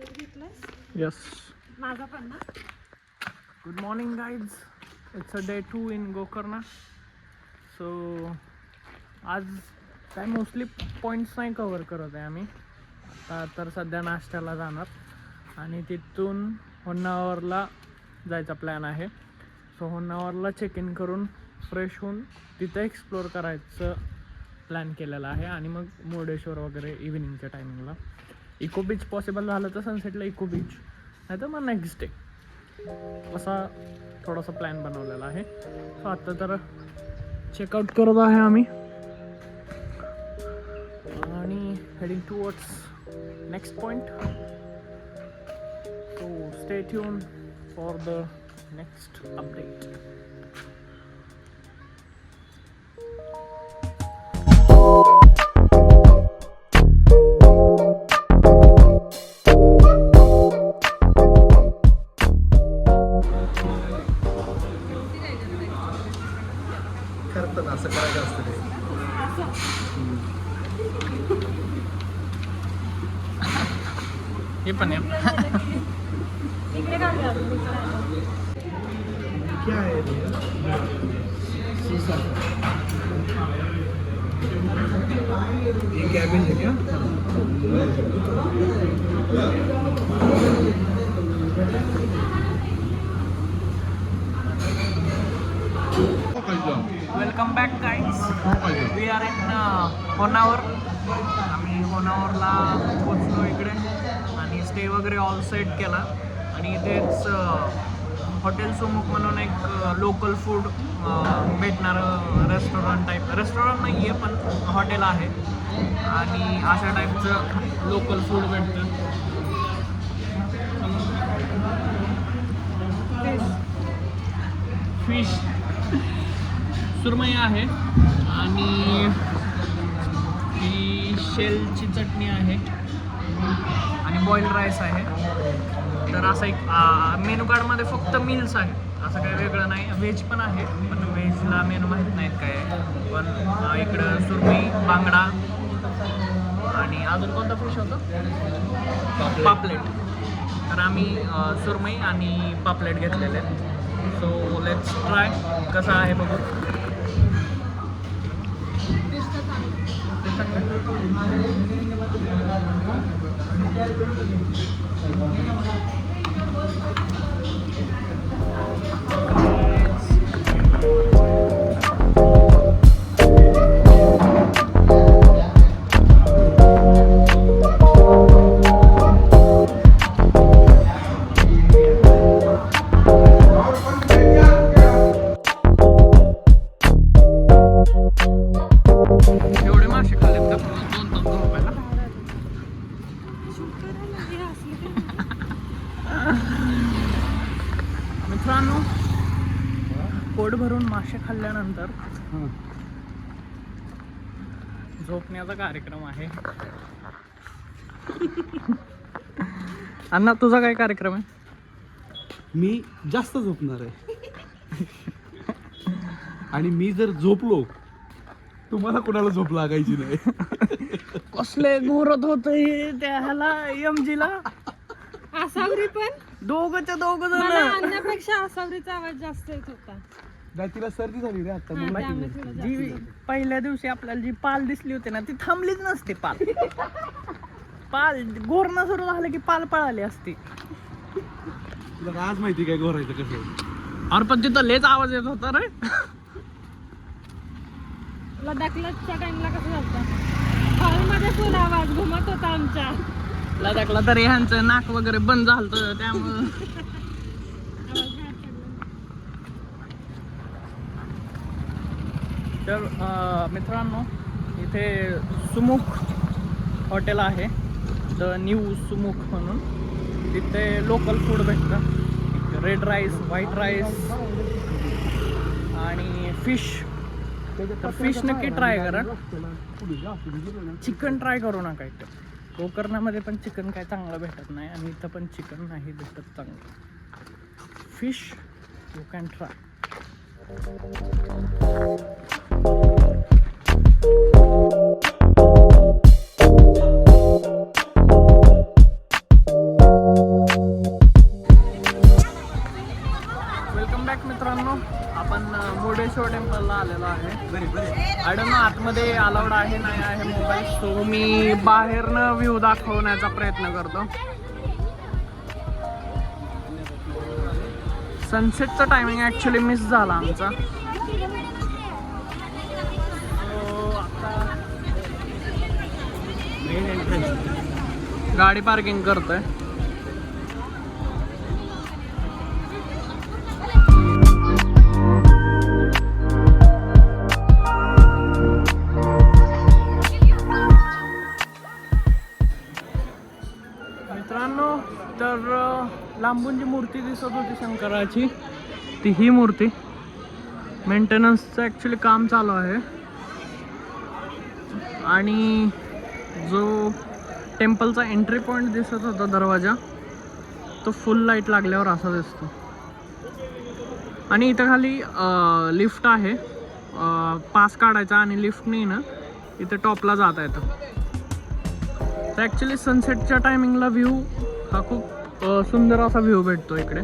Jacket घेतलंस? Yes. माझा पण ना. Good morning guys. It's a day 2 in Gokarna. So आज काय मोस्टली पॉईंट्स नाही कवर करत आहे आम्ही. आता तर सध्या नाश्त्याला जाणार आणि तिथून होन्नावरला जायचा प्लॅन आहे. सो होन्नावरला चेक इन करून फ्रेश होऊन तिथं एक्सप्लोअर करायचं प्लॅन केलेला आहे आणि मग मुर्डेश्वर वगैरे इव्हिनिंगच्या टायमिंगला. इको बीच पॉसिबल झालं तर सनसेटला इको बीच, नाही तर मग नेक्स्ट डे, असा थोडासा प्लॅन बनवलेला आहे. सो आत्ता तर चेकआउट करत आहे आम्ही आणि heading towards next point. So stay tune for the next update. असं करायचं असतं ते. हे पण आहे. इकडे काय क्या है ये कैबिन है क्या? Welcome back guys. We are in Honnavar. आम्ही होन्नावरला पोचलो इकडे आणि स्टे वगैरे ऑल सेट केला आणि इथेच हॉटेल सुमुख म्हणून एक लोकल फूड भेटणारं रेस्टॉरंट नाही आहे पण हॉटेल आहे आणि अशा टाईपचं लोकल फूड भेटतं. फिश सुरमई आहे आणि ही शेलची चटणी आहे आणि बॉइल्ड राईस आहे. तर असं एक मेनू कार्डमध्ये फक्त मील्स आहे, असं काही वेगळं नाही. व्हेज पण आहे पण व्हेजला मेनू माहीत नाहीत काय आहे. पण इकडं सुरमई, बांगडा आणि अजून कोणता फिश होतं? पापलेट. तर आम्ही सुरमई आणि पापलेट घेतलेले. सो लेट्स ट्राय कसं आहे बघू. एवढे मासे खाल्लेत का? 2 रुपयाला. मित्रांनो, पोट भरून मासे खाल्ल्यानंतर झोपण्याचा कार्यक्रम आहे. अण्णा, तुझा काय कार्यक्रम आहे? मी जास्त झोपणार आहे आणि मी जर झोपलो तुम्हाला कोणाला झोप लागायची नाही. कसले घोरत होत त्याला एमजीला. आसावरी पण दोघं मला जण. अन्नापेक्षा आसावरीचा आवाज जास्त येत होता. नाही, तिला सर्दी झाली रे आता. हा, त्यामुळे थोडं जास्त जी पहिल्या दिवशी आपल्याला जी पाल दिसली होती ना ती थांबलीच नसते. पाल घोरणं सुरू झालं की पाल पळाली असती. तुला आज माहिती काय घोरायचं कसं? अरे पण तिथं लेच आवाज येत होता रे. लडाखच्या टाइमला कसं झालं, हॉलमध्ये फुल आवाज घुमत होता आमच्या. लडाखला तरी ह्यांचं नाक वगैरे बंद झालं त्यामुळं. तर मित्रांनो, इथे सुमुख हॉटेल आहे, द न्यू सुमुख म्हणून. तिथे लोकल फूड भेटतं. रेड राईस, व्हाईट राईस आणि फिश. तर फिश नक्की ट्राय करा. चिकन ट्राय करू नका. इथं गोकर्णामध्ये पण चिकन काय चांगलं भेटत नाही आणि इथं पण चिकन नाही भेटत चांगलं. Fish you can try. आलेलो आहे. आय डोंट नो आतमध्ये अलाउड आहे नाही आहे मोबाईल, सो मी बाहेरनं व्ह्यू दाखवण्याचा प्रयत्न करतो. सनसेटचा टायमिंग ॲक्च्युली मिस झाला आमचा. गाडी पार्किंग करतोय. मित्रांनो, तर लांबून जी मूर्ती दिसत होती शंकराची, ती ही मूर्ती मेंटेनन्सचं ॲक्च्युली काम चालू आहे. आणि जो टेम्पलचा एंट्री पॉईंट दिसत होता दरवाजा, तो फुल लाईट लागल्यावर असा दिसतो. आणि इथं खाली लिफ्ट आहे, पास काढायचा आणि लिफ्टनी ना इथं टॉपला जाता येतं. तर ॲक्च्युली सनसेटच्या टायमिंगला व्ह्यू हा खूप सुंदर असा व्ह्यू भेटतो इकडे.